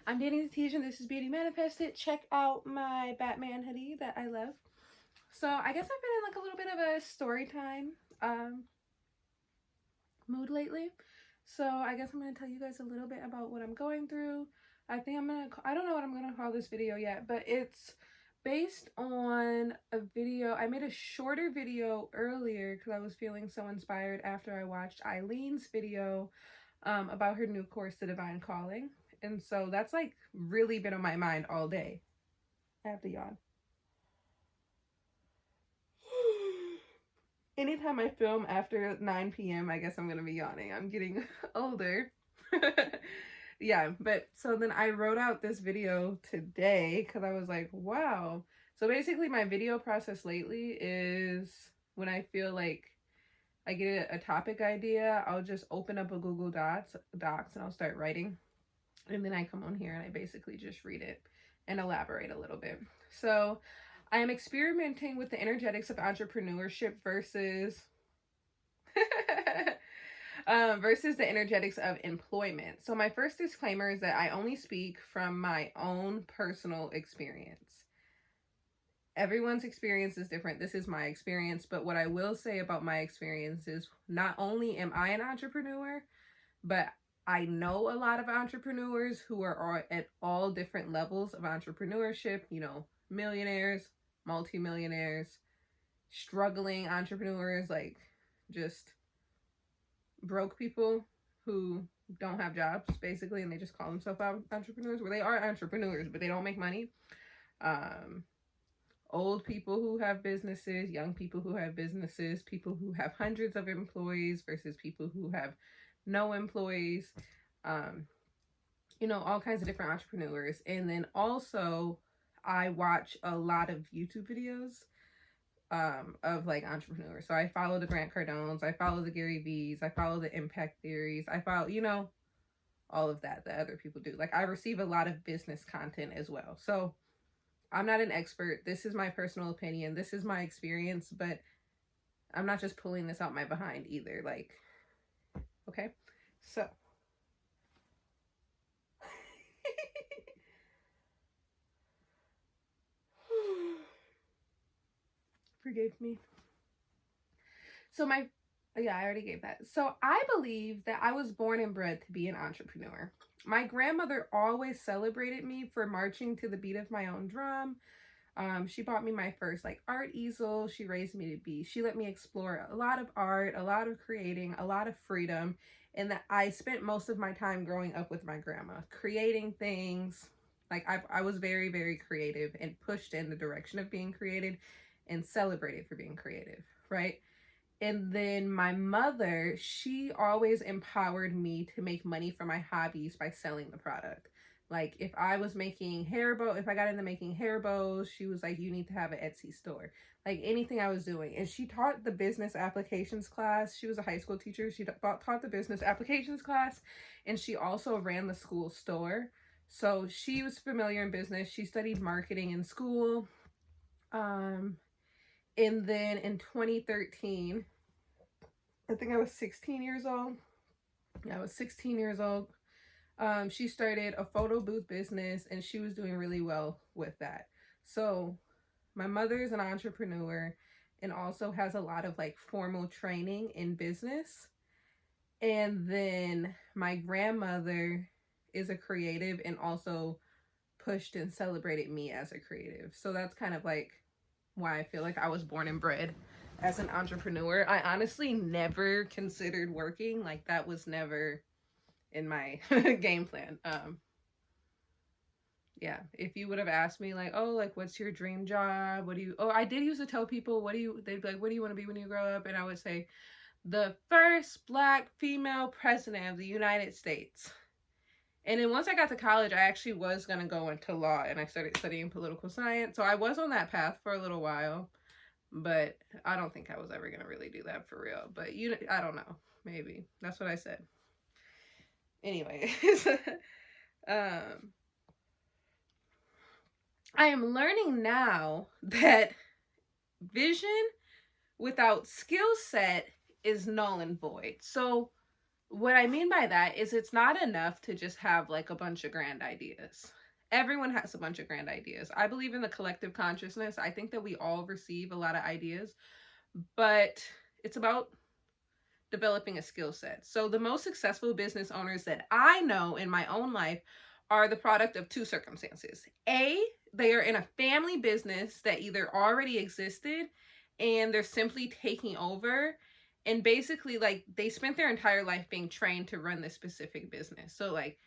I'm Danny the Teacher, and this is Beauty Manifested. Check out my Batman hoodie that I love. So I guess I've been in like a little bit of a story time mood lately. So I guess I'm going to tell you guys a little bit about what I'm going through. I don't know what I'm going to call this video yet, but it's based on a video. I made a shorter video earlier because I was feeling so inspired after I watched Eileen's video about her new course, The Divine Calling. And so that's like really been on my mind all day. I have to yawn. Anytime I film after 9 p.m., I guess I'm going to be yawning. I'm getting older. Yeah, but so then I wrote out this video today because I was like, wow. So basically my video process lately is when I feel like I get a topic idea, I'll just open up a Google Docs and I'll start writing. And then I come on here and I basically just read it and elaborate a little bit. So I am experimenting with the energetics of entrepreneurship versus versus the energetics of employment. So my first disclaimer is that I only speak from my own personal experience. Everyone's experience is different. This is my experience, but what I will say about my experience is not only am I an entrepreneur, but I know a lot of entrepreneurs who are at all different levels of entrepreneurship, you know, millionaires, multimillionaires, struggling entrepreneurs, like just broke people who don't have jobs basically, and they just call themselves entrepreneurs, where they are entrepreneurs, but they don't make money. Old people who have businesses, young people who have businesses, people who have hundreds of employees versus people who have no employees, you know, all kinds of different entrepreneurs. And then also I watch a lot of YouTube videos of like entrepreneurs. So I follow the Grant Cardones, I follow the Gary V's, I follow the impact theories, I follow, you know, all of that other people do. Like I receive a lot of business content as well. So I'm not an expert. This is my personal opinion. This is my experience, but I'm not just pulling this out my behind either. Like, okay, so forgive me. So yeah, I already gave that. So I believe that I was born and bred to be an entrepreneur. My grandmother always celebrated me for marching to the beat of my own drum. She bought me my first like art easel. She raised me to be. She let me explore a lot of art, a lot of creating, a lot of freedom. And that I spent most of my time growing up with my grandma, creating things. Like I was very, very creative and pushed in the direction of being creative and celebrated for being creative, right? And then my mother, she always empowered me to make money from my hobbies by selling the product. Like if I was making if I got into making hair bows, she was like, you need to have an Etsy store. Like anything I was doing. And she taught the business applications class. She was a high school teacher. She taught the business applications class. And she also ran the school store. So she was familiar in business. She studied marketing in school. And then in 2013, I think I was 16 years old. Yeah, I was 16 years old. She started a photo booth business and she was doing really well with that. So my mother is an entrepreneur and also has a lot of like formal training in business. And then my grandmother is a creative and also pushed and celebrated me as a creative. So that's kind of like why I feel like I was born and bred as an entrepreneur. I honestly never considered working. Like that was never in my game plan. Yeah, if you would have asked me like, oh, like what's your dream job? I did used to tell people, they'd be like, what do you want to be when you grow up? And I would say the first Black female president of the United States. And then once I got to college, I actually was going to go into law and I started studying political science. So I was on that path for a little while, but I don't think I was ever going to really do that for real. But I don't know, maybe. That's what I said. Anyway, I am learning now that vision without skill set is null and void. So What I mean by that is it's not enough to just have like a bunch of grand ideas. Everyone has a bunch of grand ideas. I believe in the collective consciousness. I think that we all receive a lot of ideas, but it's about developing a skill set. So the most successful business owners that I know in my own life are the product of two circumstances. A, they are in a family business that either already existed and they're simply taking over, and basically like they spent their entire life being trained to run this specific business. So like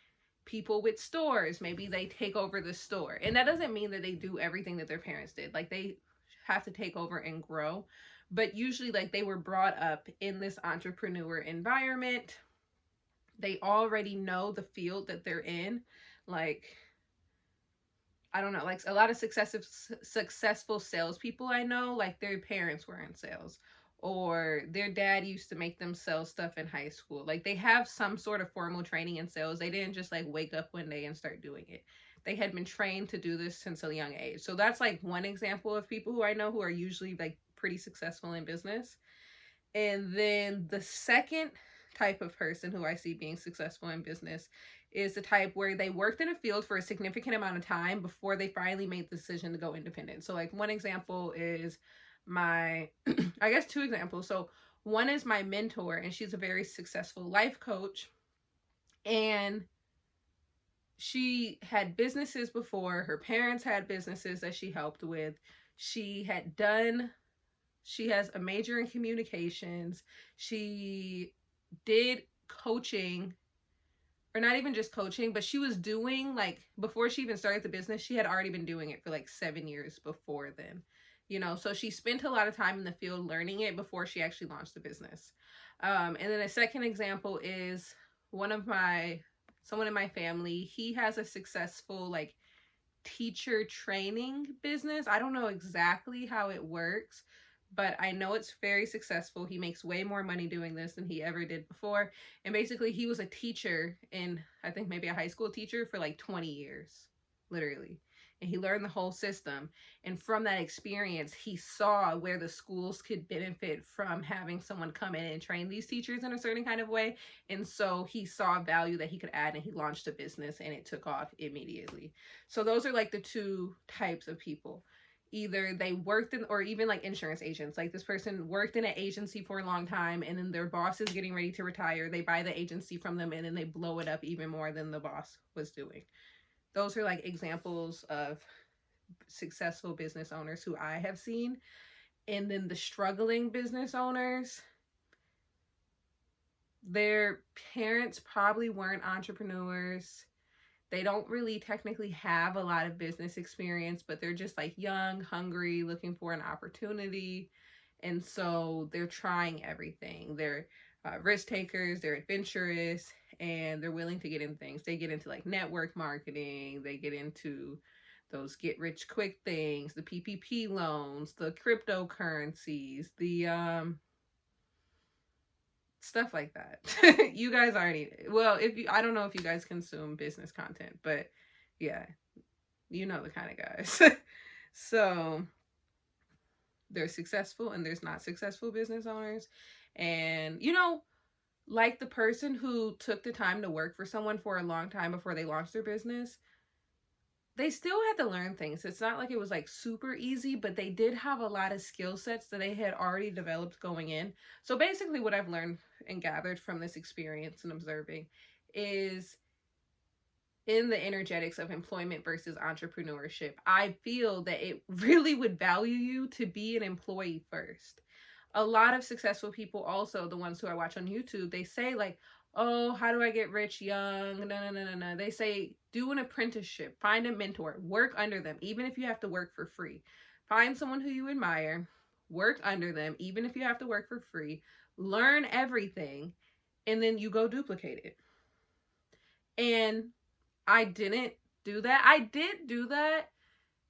people with stores, maybe they take over the store. And that doesn't mean that they do everything that their parents did. Like they have to take over and grow. But usually like they were brought up in this entrepreneur environment. They already know the field that they're in. Like, I don't know, like a lot of successful salespeople I know, like their parents were in sales, or their dad used to make them sell stuff in high school. Like they have some sort of formal training in sales. They didn't just like wake up one day and start doing it. They had been trained to do this since a young age. So that's like one example of people who I know who are usually like pretty successful in business. And then the second type of person who I see being successful in business is the type where they worked in a field for a significant amount of time before they finally made the decision to go independent. So like one example is my, I guess two examples. So one is my mentor, and she's a very successful life coach, and she had businesses before. Her parents had businesses that she helped with. She has a major in communications. She did coaching, or not even just coaching, but she was doing, like, before she even started the business, she had already been doing it for like 7 years before then, you know, so she spent a lot of time in the field learning it before she actually launched the business. And then a second example is someone in my family. He has a successful like teacher training business. I don't know exactly how it works, but I know it's very successful. He makes way more money doing this than he ever did before. And basically he was a teacher in, I think maybe a high school teacher for like 20 years, literally. And he learned the whole system. And from that experience, he saw where the schools could benefit from having someone come in and train these teachers in a certain kind of way. And so he saw value that he could add, and he launched a business, and it took off immediately. So those are like the two types of people. Either they worked in, or even like insurance agents, like this person worked in an agency for a long time, and then their boss is getting ready to retire. They buy the agency from them, and then they blow it up even more than the boss was doing. Those are like examples of successful business owners who I have seen. And then the struggling business owners, their parents probably weren't entrepreneurs. They don't really technically have a lot of business experience, but they're just like young, hungry, looking for an opportunity. And so they're trying everything. They're risk takers, they're adventurous, and they're willing to get in things. They get into like network marketing, they get into those get rich quick things, the PPP loans, the cryptocurrencies, the stuff like that. You guys already, well, I don't know if you guys consume business content, but yeah, you know the kind of guys. So there's successful and there's not successful business owners. And, you know, like the person who took the time to work for someone for a long time before they launched their business, they still had to learn things. It's not like it was like super easy, but they did have a lot of skill sets that they had already developed going in. So basically what I've learned and gathered from this experience and observing is, in the energetics of employment versus entrepreneurship, I feel that it really would value you to be an employee first. A lot of successful people, also the ones who I watch on YouTube, they say like, oh, how do I get rich young? No. They say, do an apprenticeship, find a mentor, work under them, even if you have to work for free. Find someone who you admire, work under them, even if you have to work for free, learn everything, and then you go duplicate it. And I didn't do that. I did do that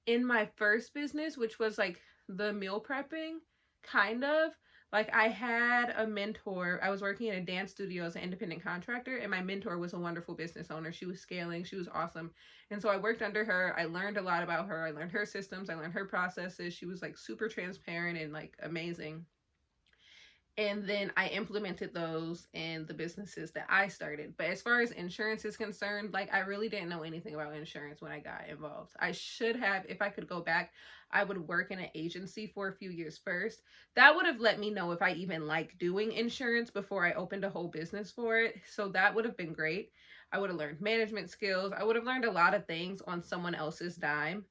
in my first business, which was like the meal prepping, kind of. Like I had a mentor. I was working in a dance studio as an independent contractor, and my mentor was a wonderful business owner. She was scaling. She was awesome. And so I worked under her. I learned a lot about her. I learned her systems. I learned her processes. She was like super transparent and like amazing. And then I implemented those in the businesses that I started. But as far as insurance is concerned, like, I really didn't know anything about insurance when I got involved. I should have. If I could go back, I would work in an agency for a few years first. That would have let me know if I even like doing insurance before I opened a whole business for it. So that would have been great. I would have learned management skills. I would have learned a lot of things on someone else's dime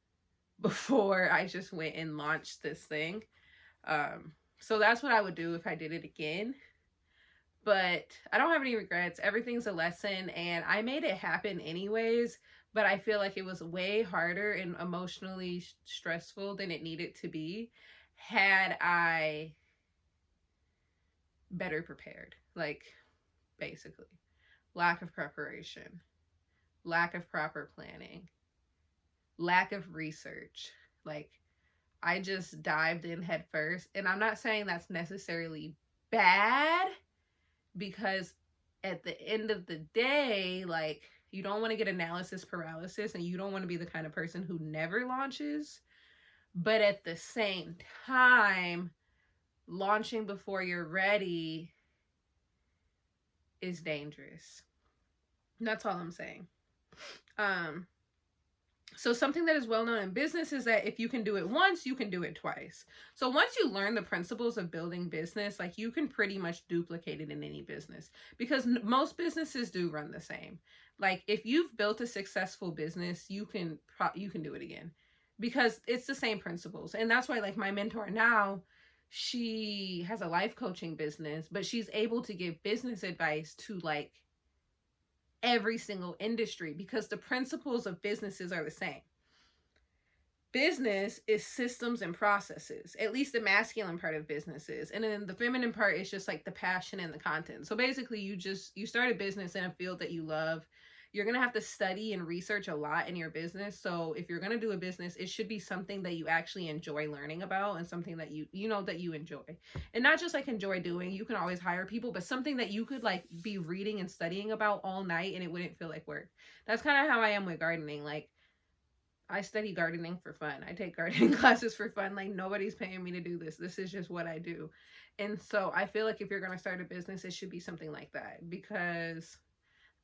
before I just went and launched this thing. So that's what I would do if I did it again. But I don't have any regrets. Everything's a lesson, and I made it happen anyways. But I feel like it was way harder and emotionally stressful than it needed to be had I better prepared. Like, basically, lack of preparation, lack of proper planning, lack of research. Like, I just dived in head first. And I'm not saying that's necessarily bad, because at the end of the day, like, you don't want to get analysis paralysis, and you don't want to be the kind of person who never launches. But at the same time, launching before you're ready is dangerous. That's all I'm saying. So something that is well known in business is that if you can do it once, you can do it twice. So once you learn the principles of building business, like, you can pretty much duplicate it in any business, because most businesses do run the same. Like, if you've built a successful business, you can do it again, because it's the same principles. And that's why, like, my mentor now, she has a life coaching business, but she's able to give business advice to, like, every single industry, because the principles of businesses are the same. Business is systems and processes, at least the masculine part of businesses. And then the feminine part is just like the passion and the content. So basically, you start a business in a field that you love. You're going to have to study and research a lot in your business. So if you're going to do a business, it should be something that you actually enjoy learning about, and something that you know that you enjoy. And not just like enjoy doing. You can always hire people, but something that you could like be reading and studying about all night and it wouldn't feel like work. That's kind of how I am with gardening. Like, I study gardening for fun. I take gardening classes for fun. Like, nobody's paying me to do this. This is just what I do. And so I feel like if you're going to start a business, it should be something like that, because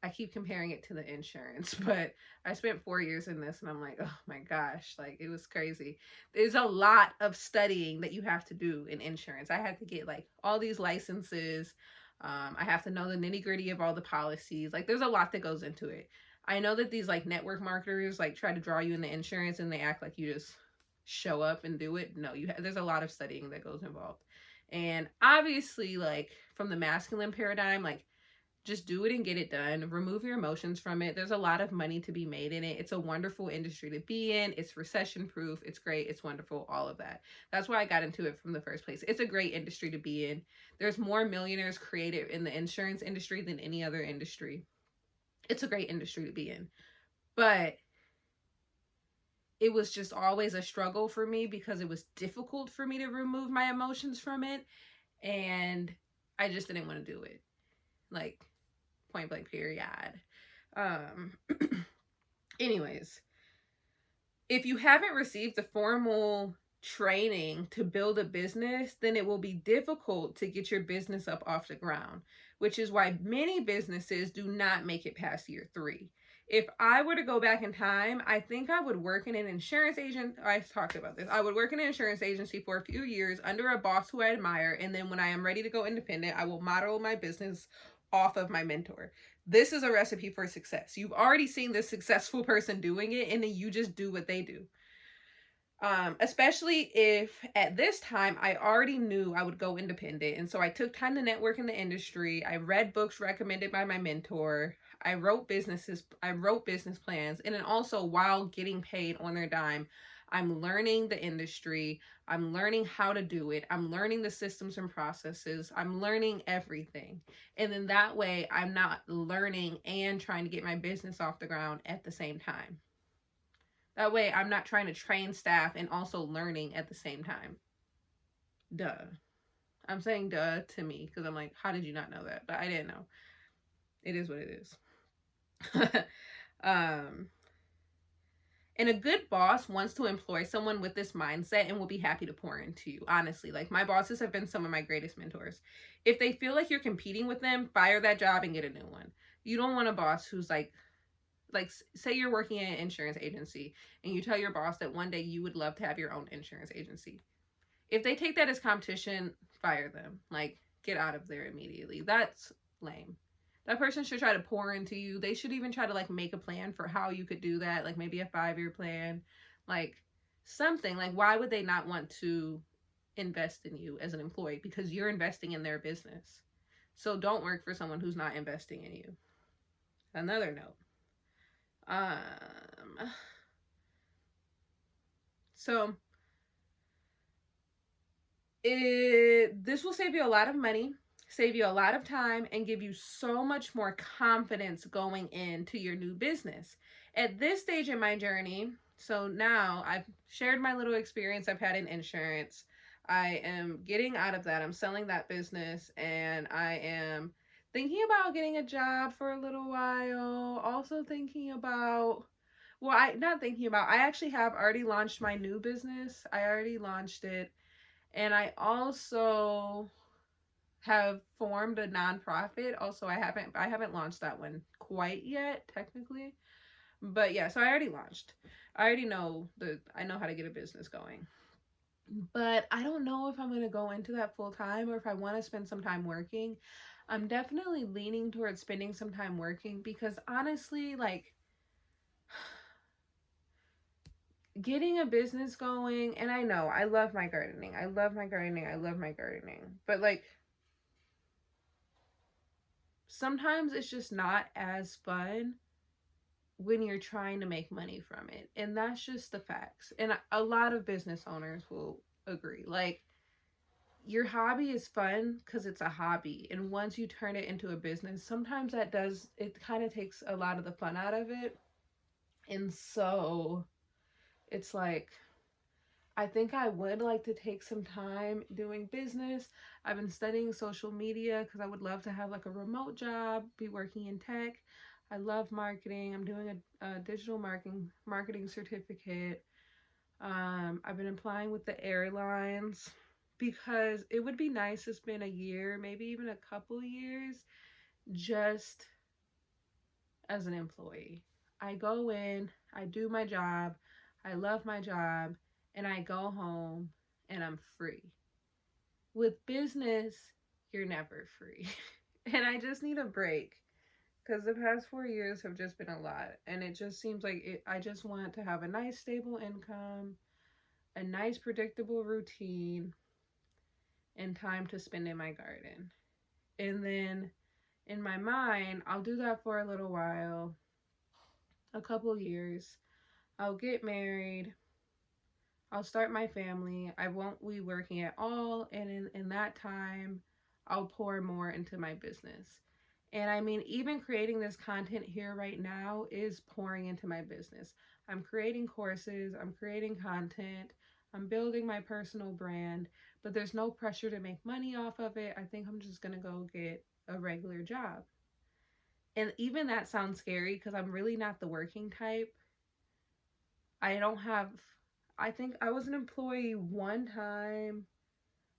I keep comparing it to the insurance, but I spent 4 years in this, and I'm like, oh my gosh, like, it was crazy. There's a lot of studying that you have to do in insurance. I had to get like all these licenses. I have to know the nitty gritty of all the policies. Like, there's a lot that goes into it. I know that these like network marketers like try to draw you into insurance, and they act like you just show up and do it. No, there's a lot of studying that goes involved. And obviously, like, from the masculine paradigm, like, just do it and get it done. Remove your emotions from it. There's a lot of money to be made in it. It's a wonderful industry to be in. It's recession proof. It's great. It's wonderful. All of that. That's why I got into it from the first place. It's a great industry to be in. There's more millionaires created in the insurance industry than any other industry. It's a great industry to be in. But it was just always a struggle for me, because it was difficult for me to remove my emotions from it. And I just didn't want to do it. Like, point blank period. Anyways, if you haven't received the formal training to build a business, then it will be difficult to get your business up off the ground, which is why many businesses do not make it past year 3. If I were to go back in time, I think I would work in an insurance agent. I talked about this. I would work in an insurance agency for a few years under a boss who I admire. And then when I am ready to go independent, I will model my business off of my mentor. This is a recipe for success. You've already seen this successful person doing it, and then you just do what they do. Especially if at this time I already knew I would go independent. And so I took time to network in the industry. I read books recommended by my mentor. I wrote business plans. And then also, while getting paid on their dime, I'm learning the industry. I'm learning how to do it. I'm learning the systems and processes. I'm learning everything. And then that way I'm not learning and trying to get my business off the ground at the same time. That way I'm not trying to train staff and also learning at the same time. Duh. I'm saying duh to me because I'm like, how did you not know that? But I didn't know. It is what it is. And a good boss wants to employ someone with this mindset and will be happy to pour into you. Honestly, like my bosses have been some of my greatest mentors. If they feel like you're competing with them, fire that job and get a new one. You don't want a boss who's like say you're working at an insurance agency and you tell your boss that one day you would love to have your own insurance agency. If they take that as competition, fire them. Like, get out of there immediately. That's lame. That person should try to pour into you. They should even try to like make a plan for how you could do that, like maybe a 5-year plan, like something. Like, why would they not want to invest in you as an employee? Because you're investing in their business. So don't work for someone who's not investing in you. Another note. So this will save you a lot of money, save you a lot of time, and give you so much more confidence going into your new business. At this stage in my journey, so now I've shared my little experience I've had in insurance. I am getting out of that. I'm selling that business, and I am thinking about getting a job for a little while. Also thinking about, well, I actually have already launched my new business. I already launched it. And I also have formed a nonprofit. Also, I haven't launched that one quite yet, technically. But yeah, so I already launched. I know how to get a business going. But I don't know if I'm going to go into that full time or if I want to spend some time working. I'm definitely leaning towards spending some time working because honestly, like, getting a business going, and I know I love my gardening. But like, sometimes it's just not as fun when you're trying to make money from it. And that's just the facts. And a lot of business owners will agree. Like, your hobby is fun because it's a hobby. And once you turn it into a business, sometimes it kind of takes a lot of the fun out of it. And so it's like, I think I would like to take some time doing business. I've been studying social media because I would love to have like a remote job, be working in tech. I love marketing. I'm doing a digital marketing certificate. I've been applying with the airlines because it would be nice to spend a year, maybe even a couple years, just as an employee. I go in, I do my job, I love my job, and I go home and I'm free. With business, you're never free. And I just need a break because the past 4 years have just been a lot. And it just seems like I just want to have a nice stable income, a nice predictable routine, and time to spend in my garden. And then in my mind, I'll do that for a little while, a couple years. I'll get married. I'll start my family. I won't be working at all. And in that time, I'll pour more into my business. And I mean, even creating this content here right now is pouring into my business. I'm creating courses, I'm creating content, I'm building my personal brand, but there's no pressure to make money off of it. I think I'm just going to go get a regular job. And even that sounds scary because I'm really not the working type. I think I was an employee one time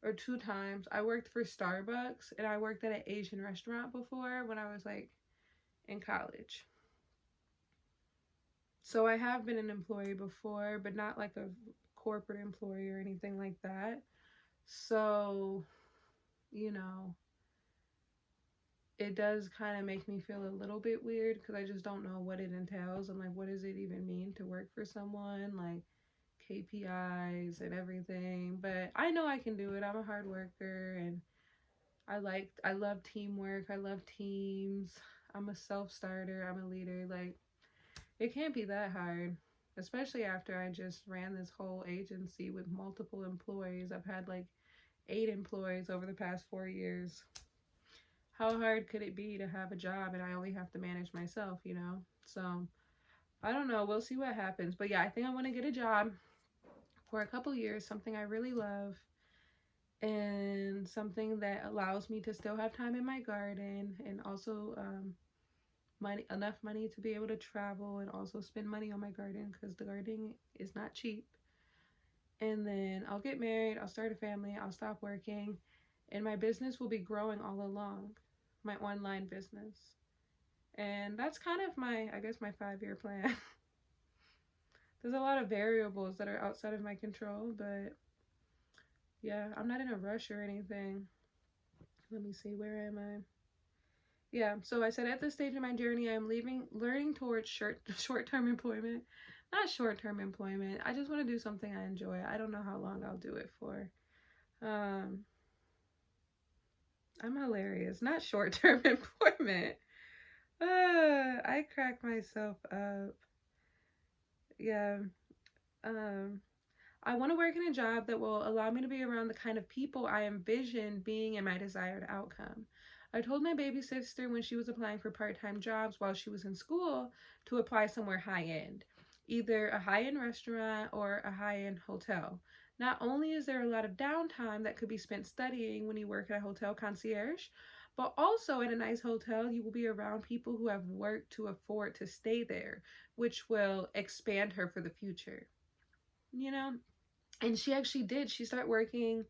or 2 times. I worked for Starbucks and I worked at an Asian restaurant before when I was like in college. So I have been an employee before, but not like a corporate employee or anything like that. So, you know, it does kind of make me feel a little bit weird because I just don't know what it entails. I'm like, what does it even mean to work for someone? Like, KPIs and everything, but I know I can do it. I'm a hard worker and I love teamwork. I love teams. I'm a self-starter. I'm a leader. Like, it can't be that hard, especially after I just ran this whole agency with multiple employees. I've had like 8 employees over the past 4 years. How hard could it be to have a job and I only have to manage myself, you know? So I don't know. We'll see what happens. But yeah, I think I want to get a job for a couple years, something I really love, and something that allows me to still have time in my garden and also enough money to be able to travel and also spend money on my garden, because the gardening is not cheap. And then I'll get married, I'll start a family, I'll stop working, and my business will be growing all along, my online business. And that's kind of my, I guess, my 5-year plan. There's a lot of variables that are outside of my control, but yeah, I'm not in a rush or anything. Let me see, where am I? Yeah, so I said at this stage of my journey, I'm learning towards short-term employment. Not short-term employment. I just want to do something I enjoy. I don't know how long I'll do it for. I'm hilarious. Not short-term employment. I crack myself up. Yeah. I want to work in a job that will allow me to be around the kind of people I envision being in my desired outcome. I told my baby sister when she was applying for part-time jobs while she was in school to apply somewhere high-end, either a high-end restaurant or a high-end hotel. Not only is there a lot of downtime that could be spent studying when you work at a hotel concierge, but also at a nice hotel, you will be around people who have worked to afford to stay there, which will expand her for the future. You know? And she actually did. She started working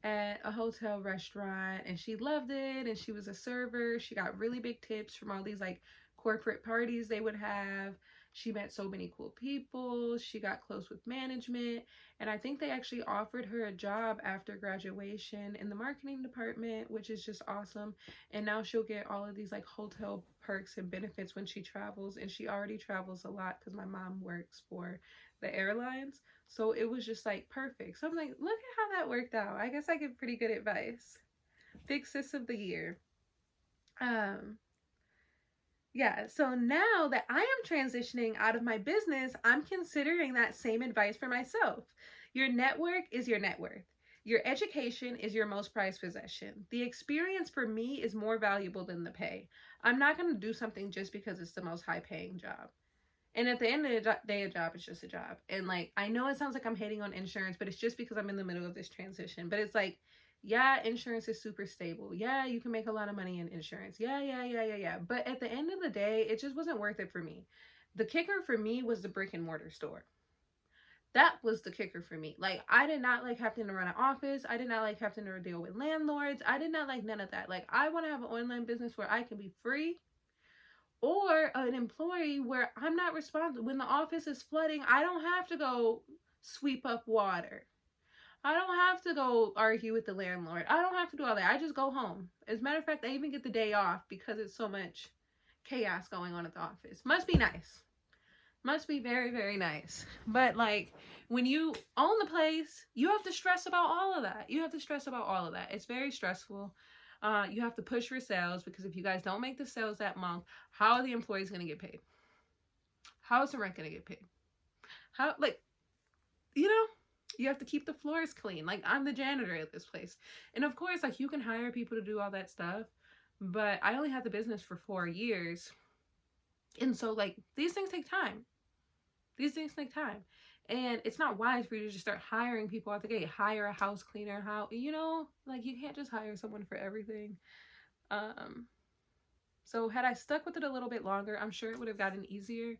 at a hotel restaurant and she loved it. And she was a server. She got really big tips from all these like corporate parties they would have. She met so many cool people. She got close with management. And I think they actually offered her a job after graduation in the marketing department, which is just awesome. And now she'll get all of these like hotel perks and benefits when she travels. And she already travels a lot because my mom works for the airlines. So it was just like perfect. So I'm like, look at how that worked out. I guess I give pretty good advice. Big sis of the year. Yeah, so now that I am transitioning out of my business, I'm considering that same advice for myself. Your network is your net worth. Your education is your most prized possession. The experience for me is more valuable than the pay. I'm not going to do something just because it's the most high paying job. And at the end of the day, a job is just a job. And like, I know it sounds like I'm hating on insurance, but it's just because I'm in the middle of this transition. But it's like, yeah, insurance is super stable. Yeah, you can make a lot of money in insurance. Yeah. But at the end of the day, it just wasn't worth it for me. The kicker for me was the brick and mortar store. That was the kicker for me. Like, I did not like having to run an office. I did not like having to deal with landlords. I did not like none of that. Like, I want to have an online business where I can be free, or an employee where I'm not responsible. When the office is flooding, I don't have to go sweep up water. I don't have to go argue with the landlord. I don't have to do all that. I just go home. As a matter of fact, I even get the day off because it's so much chaos going on at the office. Must be nice. Must be very, very nice. But like, when you own the place, you have to stress about all of that. It's very stressful. You have to push for sales, because if you guys don't make the sales that month, how are the employees going to get paid? How is the rent going to get paid? How, like, you know, you have to keep the floors clean. Like, I'm the janitor at this place. And of course, like, you can hire people to do all that stuff, but I only had the business for 4 years. And so, like, these things take time. And it's not wise for you to just start hiring people out the gate. Hire a house cleaner, like, you can't just hire someone for everything. So had I stuck with it a little bit longer, I'm sure it would have gotten easier.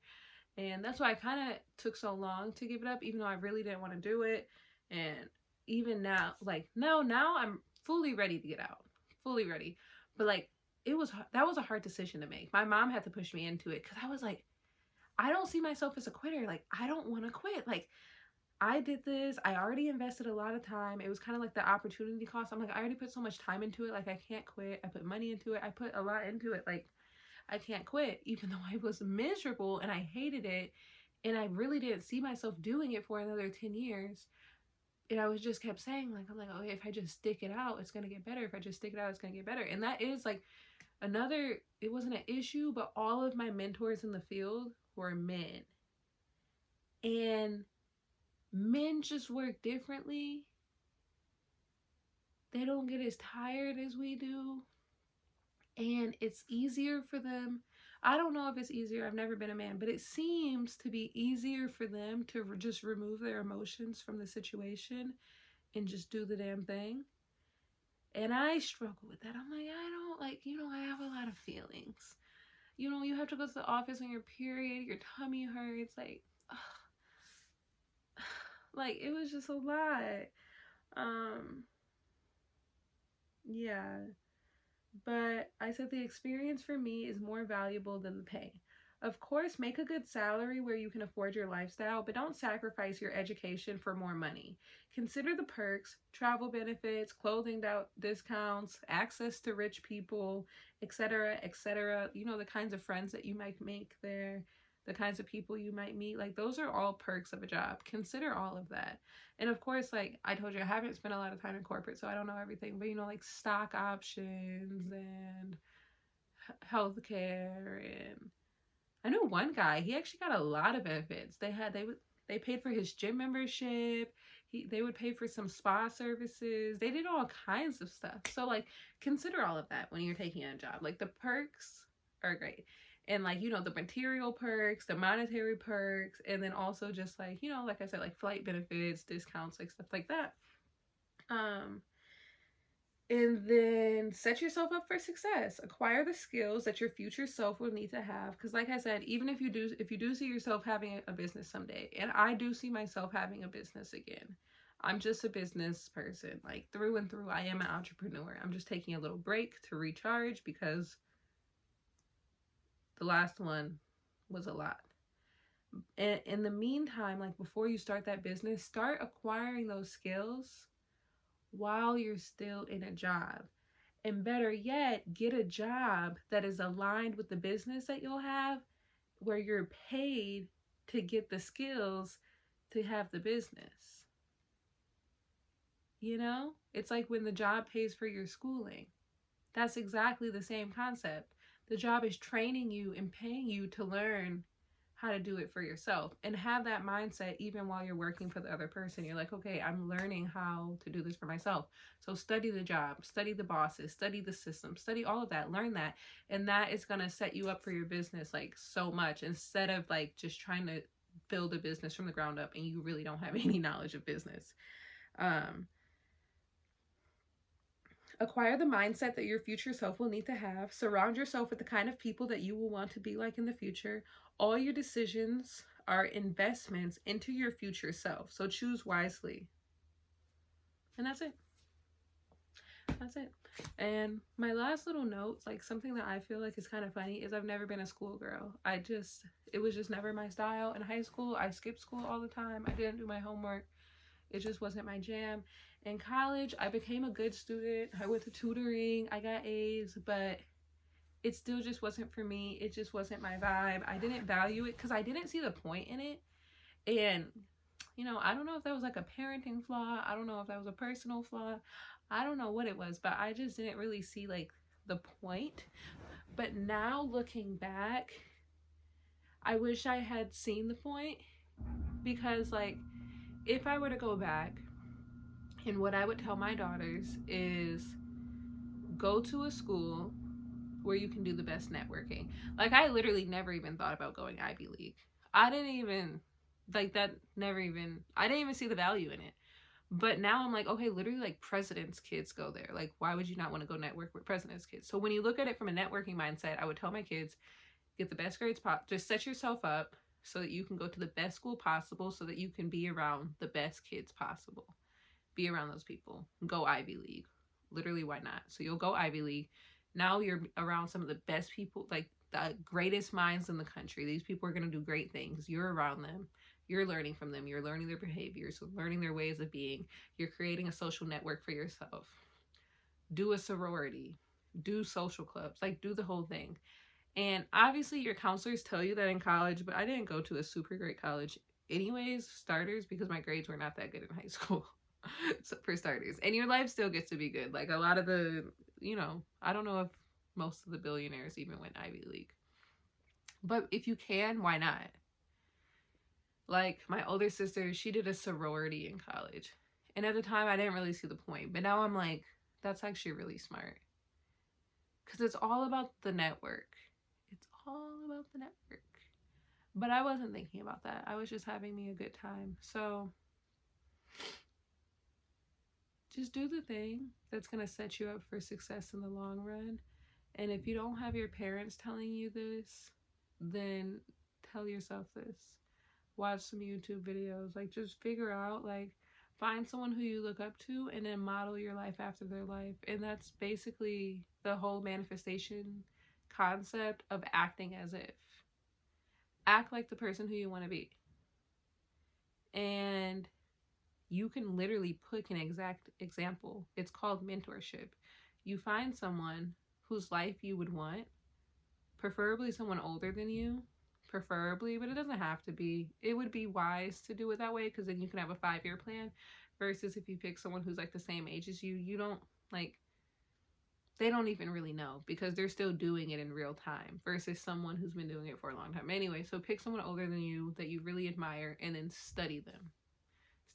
And that's why I kind of took so long to give it up, even though I really didn't want to do it. And even now, like, now I'm fully ready to get out. Fully ready. But like, that was a hard decision to make. My mom had to push me into it, because I was like, I don't see myself as a quitter. Like, I don't want to quit. Like, I did this. I already invested a lot of time. It was kind of like the opportunity cost. I'm like, I already put so much time into it. Like, I can't quit. I put money into it. I put a lot into it. Like, I can't quit, even though I was miserable and I hated it. And I really didn't see myself doing it for another 10 years. And I was just kept saying, like, I'm like, oh, if I just stick it out, it's going to get better. If I just stick it out, it's going to get better. And that is like it wasn't an issue, but all of my mentors in the field were men. And men just work differently. They don't get as tired as we do. And it's easier for them. I don't know if it's easier. I've never been a man, but it seems to be easier for them to just remove their emotions from the situation and just do the damn thing. And I struggle with that. I'm like, I don't, like, I have a lot of feelings. you know, you have to go to the office on your period, your tummy hurts, like it was just a lot. Yeah. But I said the experience for me is more valuable than the pay. Of course, make a good salary where you can afford your lifestyle, but don't sacrifice your education for more money. Consider the perks, travel benefits, clothing discounts, access to rich people, etc., etc. You know, the kinds of friends that you might make there, the kinds of people you might meet. Like, those are all perks of a job. Consider all of that. And of course, like I told you, I haven't spent a lot of time in corporate, so I don't know everything. But you know, like stock options and healthcare, and I know one guy. He actually got a lot of benefits. They paid for his gym membership. They would pay for some spa services. They did all kinds of stuff. So like, consider all of that when you're taking a job. Like the perks are great. And like, you know, the material perks, the monetary perks, and then also just like, you know, like I said, like flight benefits, discounts, like stuff like that. And then set yourself up for success. Acquire the skills that your future self will need to have. Because like I said, even if you do see yourself having a business someday, and I do see myself having a business again. I'm just a business person, like through and through. I am an entrepreneur. I'm just taking a little break to recharge because the last one was a lot. And in the meantime, like before you start that business, start acquiring those skills while you're still in a job. And better yet, get a job that is aligned with the business that you'll have, where you're paid to get the skills to have the business. You know? It's like when the job pays for your schooling. That's exactly the same concept. The job is training you and paying you to learn how to do it for yourself, and have that mindset even while you're working for the other person. You're like, okay, I'm learning how to do this for myself. So study the job, study the bosses, study the system, study all of that, learn that. And that is going to set you up for your business like so much, instead of like just trying to build a business from the ground up and you really don't have any knowledge of business. Acquire the mindset that your future self will need to have. Surround yourself with the kind of people that you will want to be like in the future. All your decisions are investments into your future self. So choose wisely. And that's it. That's it. And my last little note, like something that I feel like is kind of funny, is I've never been a schoolgirl. It was just never my style. In high school, I skipped school all the time. I didn't do my homework. It just wasn't my jam. In college, I became a good student. I went to tutoring. I got A's, but it still just wasn't for me. It just wasn't my vibe. I didn't value it because I didn't see the point in it. And, you know, I don't know if that was like a parenting flaw. I don't know if that was a personal flaw. I don't know what it was, but I just didn't really see like the point. But now looking back, I wish I had seen the point, because like, if I were to go back, and what I would tell my daughters is go to a school where you can do the best networking. Like, I literally never even thought about going Ivy League. I didn't even, like, that never even, I didn't even see the value in it. But now I'm like, okay, literally, like, president's kids go there. Like, why would you not want to go network with president's kids? So when you look at it from a networking mindset, I would tell my kids, get the best grades, just set yourself up so that you can go to the best school possible, so that you can be around the best kids possible. Be around those people. Go Ivy League. Literally, why not? So you'll go Ivy League. Now you're around some of the best people, like the greatest minds in the country. These people are going to do great things. You're around them. You're learning from them. You're learning their behaviors, learning their ways of being. You're creating a social network for yourself. Do a sorority. Do social clubs. Like, do the whole thing. And obviously your counselors tell you that in college, but I didn't go to a super great college anyways, starters, because my grades were not that good in high school. So for starters, and your life still gets to be good. Like, a lot of the, you know, I don't know if most of the billionaires even went Ivy League, but if you can, why not? Like, my older sister, she did a sorority in college, and at the time I didn't really see the point, but now I'm like, that's actually really smart, because it's all about the network. It's all about the network. But I wasn't thinking about that. I was just having me a good time. So just do the thing that's going to set you up for success in the long run. And if you don't have your parents telling you this, then tell yourself this. Watch some YouTube videos. Like, just figure out, like, find someone who you look up to and then model your life after their life. And that's basically the whole manifestation concept of acting as if. Act like the person who you want to be. And you can literally put an exact example. It's called mentorship. You find someone whose life you would want, preferably someone older than you, preferably, but it doesn't have to be. It would be wise to do it that way, because then you can have a 5-year plan, versus if you pick someone who's like the same age as you, you don't, like, they don't even really know because they're still doing it in real time, versus someone who's been doing it for a long time. Anyway, so pick someone older than you that you really admire and then study them.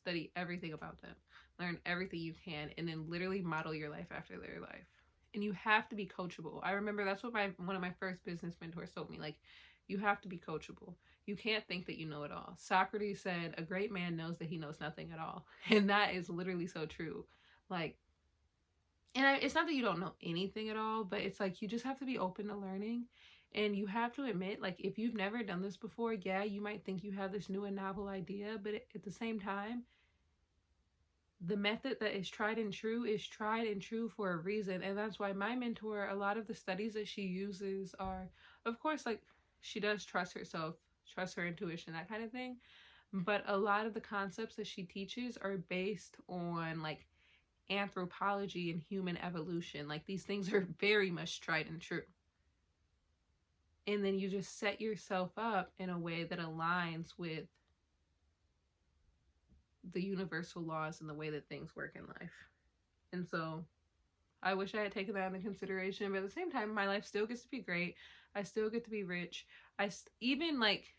Study everything about them. Learn everything you can, and then literally model your life after their life. And you have to be coachable. I remember that's what one of my first business mentors told me. Like, you have to be coachable. You can't think that you know it all. Socrates said, a great man knows that he knows nothing at all. And that is literally so true. Like, and it's not that you don't know anything at all, but it's like you just have to be open to learning. And you have to admit, like, if you've never done this before, yeah, you might think you have this new and novel idea, but at the same time, the method that is tried and true for a reason. And that's why my mentor, a lot of the studies that she uses are, of course, like, she does trust herself, trust her intuition, that kind of thing. But a lot of the concepts that she teaches are based on, like, anthropology and human evolution. Like, these things are very much tried and true. And then you just set yourself up in a way that aligns with the universal laws and the way that things work in life. And so I wish I had taken that into consideration, but at the same time, my life still gets to be great. I still get to be rich. Even like,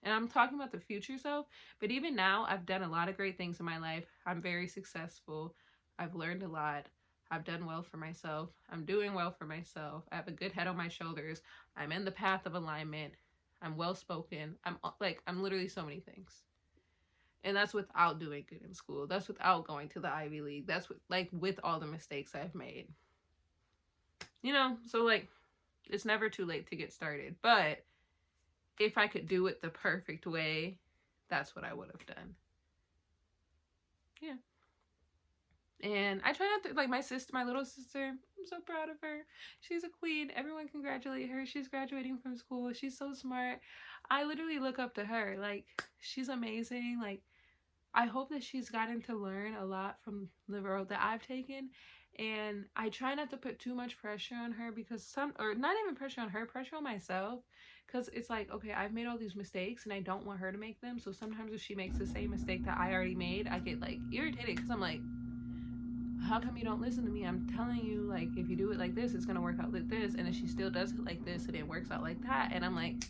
and I'm talking about the future self, but even now, I've done a lot of great things in my life. I'm very successful. I've learned a lot. I've done well for myself. I'm doing well for myself. I have a good head on my shoulders. I'm in the path of alignment. I'm well-spoken. I'm literally so many things. And that's without doing good in school. That's without going to the Ivy League. That's with all the mistakes I've made. You know, so like, it's never too late to get started. But if I could do it the perfect way, that's what I would have done. Yeah. And I try not to, like, my little sister, I'm so proud of her. She's a queen. Everyone congratulate her. She's graduating from school. She's so smart. I literally look up to her. Like, she's amazing. Like, I hope that she's gotten to learn a lot from the road that I've taken. And I try not to put too much pressure on her, because not even pressure on her, pressure on myself. Because it's like, okay, I've made all these mistakes and I don't want her to make them. So sometimes if she makes the same mistake that I already made, I get like irritated, because I'm like, how come you don't listen to me? I'm telling you, like, if you do it like this, it's going to work out like this. And if she still does it like this and it works out like that. And I'm like,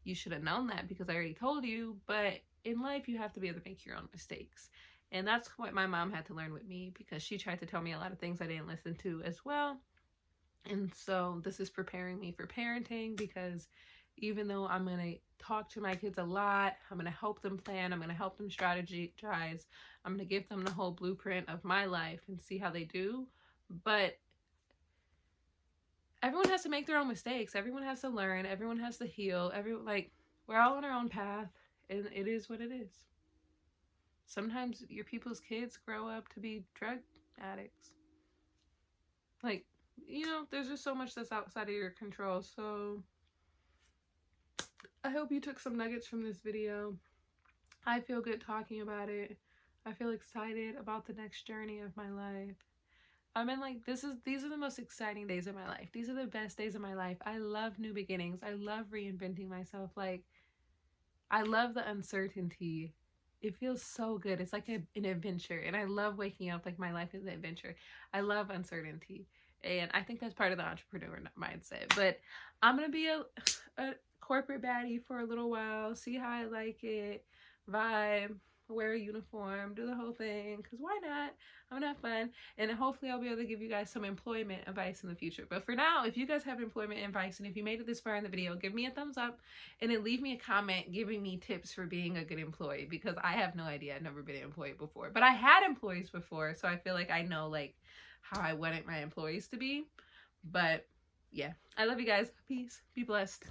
you should have known that because I already told you. But in life, you have to be able to make your own mistakes. And that's what my mom had to learn with me, because she tried to tell me a lot of things I didn't listen to as well. And so this is preparing me for parenting, because even though I'm going to talk to my kids a lot, I'm going to help them plan, I'm going to help them strategize, I'm going to give them the whole blueprint of my life and see how they do. But everyone has to make their own mistakes. Everyone has to learn. Everyone has to heal. We're all on our own path, and it is what it is. Sometimes your people's kids grow up to be drug addicts. Like, you know, there's just so much that's outside of your control. So I hope you took some nuggets from this video. I feel good talking about it. I feel excited about the next journey of my life. I mean, like, these are the most exciting days of my life. These are the best days of my life. I love new beginnings. I love reinventing myself. Like, I love the uncertainty. It feels so good. It's like an adventure. And I love waking up like my life is an adventure. I love uncertainty. And I think that's part of the entrepreneur mindset. But I'm going to be a corporate baddie for a little while. See how I like it. Vibe. Wear a uniform. Do the whole thing. Because why not? I'm going to have fun. And hopefully I'll be able to give you guys some employment advice in the future. But for now, if you guys have employment advice, and if you made it this far in the video, give me a thumbs up. And then leave me a comment giving me tips for being a good employee. Because I have no idea. I've never been an employee before. But I had employees before. So I feel like I know, like, how I wanted my employees to be. But yeah, I love you guys. Peace. Be blessed.